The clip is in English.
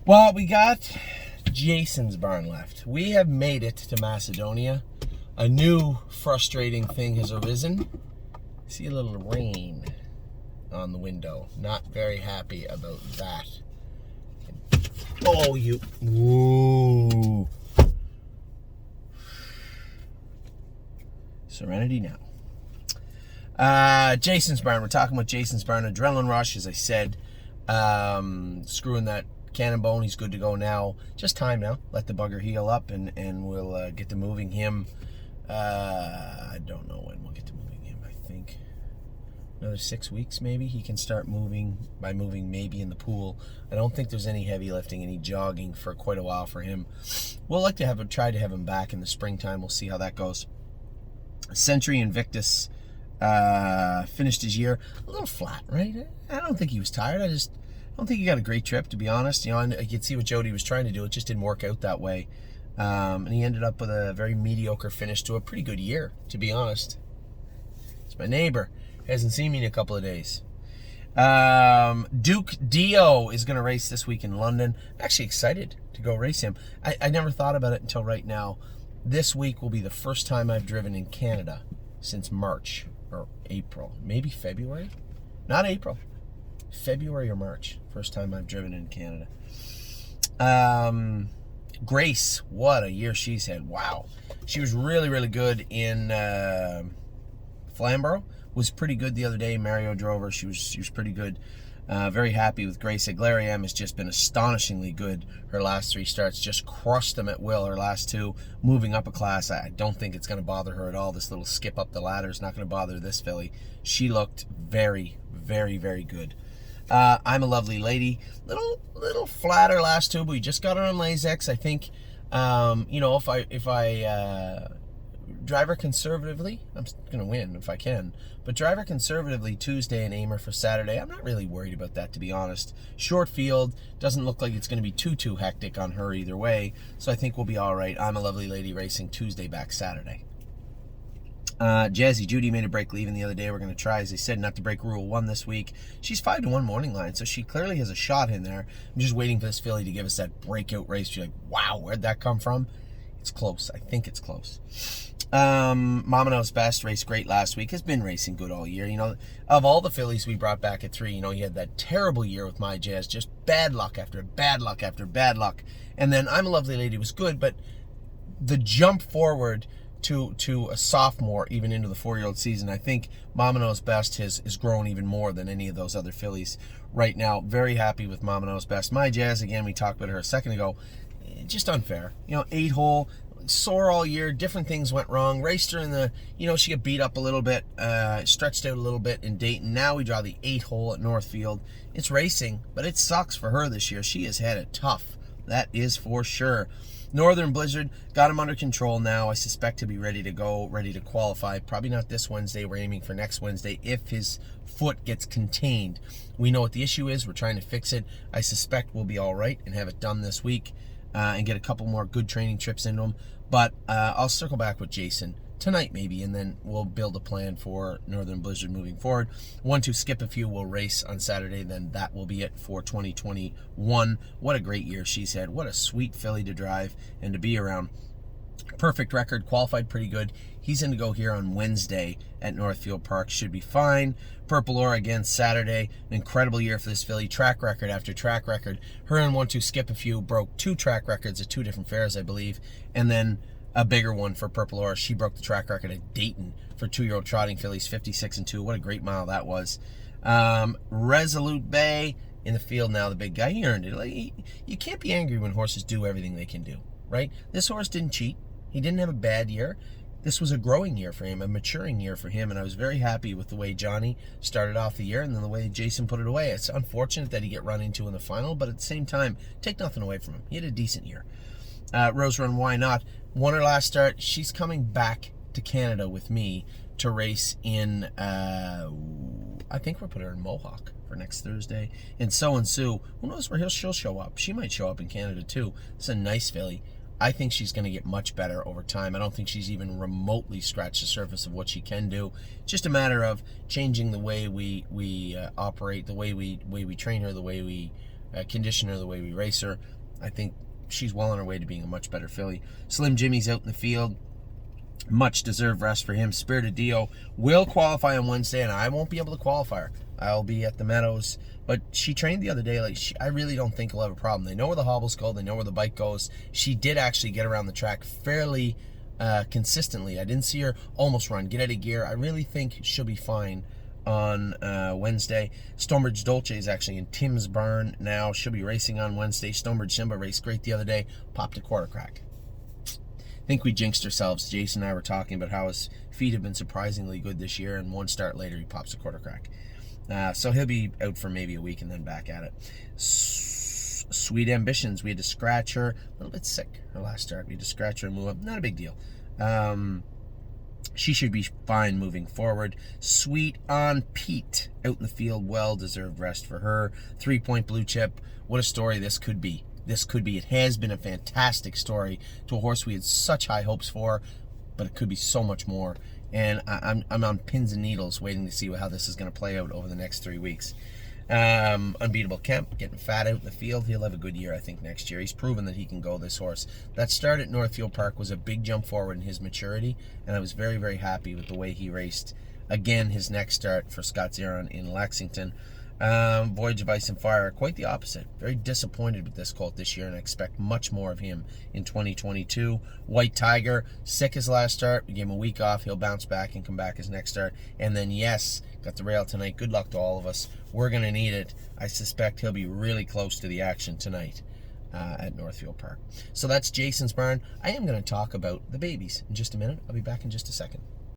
Well, we got Jason's barn left. We have made it to Macedonia. A new frustrating thing has arisen. See a little rain on the window. Not very happy about that. Oh, you. Whoa. Serenity now. Jason's barn. We're talking about Jason's barn. Adrenaline rush, as I said. Screwing that cannon bone. He's good to go now. Just time now. Let the bugger heal up, and we'll get to moving him. I don't know when we'll get to moving him. I think another 6 weeks maybe. He can start moving, by moving maybe in the pool. I don't think there's any heavy lifting, any jogging for quite a while for him. We'll like to try to have him back in the springtime. We'll see how that goes. Century Invictus finished his year a little flat, right? I don't think he was tired. I don't think he got a great trip, to be honest. You know, I could see what Jody was trying to do. It just didn't work out that way. And he ended up with a very mediocre finish to a pretty good year, to be honest. It's my neighbor. Hasn't seen me in a couple of days. Duke Dio is going to race this week in London. I'm actually excited to go race him. I never thought about it until right now. This week will be the first time I've driven in Canada since March or April. Maybe February? Not April. February or March. First time I've driven in Canada. Grace, what a year she's had. Wow. She was really, really good in Flamborough. Was pretty good the other day. Mario drove her. She was pretty good. Very happy with Grace. Aglariam has just been astonishingly good. Her last 3 starts, just crushed them at will. Her last 2, moving up a class. I don't think it's going to bother her at all. This little skip up the ladder is not going to bother this filly. She looked very, very, very good. I'm a Lovely Lady. Little flatter last 2, but we just got her on Lasix. I think, you know, if I drive her conservatively, I'm going to win if I can. But drive her conservatively Tuesday and aim her for Saturday. I'm not really worried about that, to be honest. Short field, doesn't look like it's going to be too hectic on her either way. So I think we'll be all right. I'm a Lovely Lady racing Tuesday back Saturday. Jazzy Judy made a break leaving the other day. We're going to try, as they said, not to break Rule 1 this week. She's 5-1 morning line, so she clearly has a shot in there. I'm just waiting for this filly to give us that breakout race. You're like, wow, where'd that come from? It's close. I think it's close. Mama Knows Best raced great last week. Has been racing good all year. You know, of all the fillies we brought back at 3, you know, you had that terrible year with My Jazz, just bad luck after bad luck after bad luck. And then I'm a Lovely Lady was good, but the jump forward to a sophomore, even into the 4-year-old season, I think Mama Knows Best has grown even more than any of those other fillies right now. Very happy with Mama Knows Best. My Jazz, again, we talked about her a second ago. Just unfair. You know, 8-hole, sore all year, different things went wrong. Raced her in the, you know, she got beat up a little bit, stretched out a little bit in Dayton. Now we draw the 8-hole at Northfield. It's racing, but it sucks for her this year. She has had it tough. That is for sure. Northern Blizzard, got him under control now. I suspect he'll be ready to go, ready to qualify. Probably not this Wednesday. We're aiming for next Wednesday if his foot gets contained. We know what the issue is. We're trying to fix it. I suspect we'll be all right and have it done this week and get a couple more good training trips into him. But I'll circle back with Jason tonight maybe, and then we'll build a plan for Northern Blizzard moving forward. 1-2 skip a few, we'll race on Saturday, then that will be it for 2021. What a great year she's had. What a sweet filly to drive and to be around. Perfect record, qualified pretty good. He's in to go here on Wednesday at Northfield Park. Should be fine. Purple Aura again Saturday. An incredible year for this filly. Track record after track record. Her and 1-2 skip a few broke 2 track records at 2 different fairs, I believe. And then a bigger one for Purple Aura. She broke the track record at Dayton for 2-year-old trotting fillies, 56-2. What a great mile that was. Resolute Bay in the field now, the big guy. He earned it. Like, you can't be angry when horses do everything they can do, right? This horse didn't cheat. He didn't have a bad year. This was a growing year for him, a maturing year for him, and I was very happy with the way Johnny started off the year and then the way Jason put it away. It's unfortunate that he get run into in the final, but at the same time, take nothing away from him. He had a decent year. Rose Run, Why Not? Won her last start. She's coming back to Canada with me to race in, I think we're putting her in Mohawk for next Thursday. And So and Sue, who knows where she'll show up. She might show up in Canada too. It's a nice filly. I think she's going to get much better over time. I don't think she's even remotely scratched the surface of what she can do. Just a matter of changing the way we operate, the way we train her, the way we condition her the way we race her. I think she's well on her way to being a much better filly. Slim Jimmy's out in the field. Much deserved rest for him. Spirited Dio will qualify on Wednesday, and I won't be able to qualify her. I'll be at the Meadows. But she trained the other day. I really don't think we'll have a problem. They know where the hobbles go. They know where the bike goes. She did actually get around the track fairly consistently. I didn't see her almost run, get out of gear. I really think she'll be fine on Wednesday. Stonebridge Dolce is actually in Tim's barn now. She'll be racing on Wednesday. Stonebridge Simba raced great the other day. Popped a quarter crack. I think we jinxed ourselves. Jason and I were talking about how his feet have been surprisingly good this year, and one start later he pops a quarter crack. So he'll be out for maybe a week and then back at it. Sweet Ambitions, we had to scratch her. A little bit sick her last start. We had to scratch her and move up. Not a big deal. She should be fine moving forward. Sweet on Pete, out in the field, well-deserved rest for her. 3-point blue chip. What a story this could be. This could be. It has been a fantastic story to a horse we had such high hopes for, but it could be so much more. And I'm on pins and needles waiting to see how this is going to play out over the next 3 weeks. Unbeatable Kemp, getting fat out in the field. He'll have a good year, I think, next year. He's proven that he can go, this horse. That start at Northfield Park was a big jump forward in his maturity, and I was very, very happy with the way he raced. Again, his next start for Scott Zeron in Lexington. Voyage of Ice and Fire, quite the opposite. Very disappointed with this colt this year, and I expect much more of him in 2022. White Tiger, sick his last start. We gave him a week off. He'll bounce back and come back his next start. And then, yes, got the rail tonight. Good luck to all of us. We're going to need it. I suspect he'll be really close to the action tonight at Northfield Park. So that's Jason's barn. I am going to talk about the babies in just a minute. I'll be back in just a second.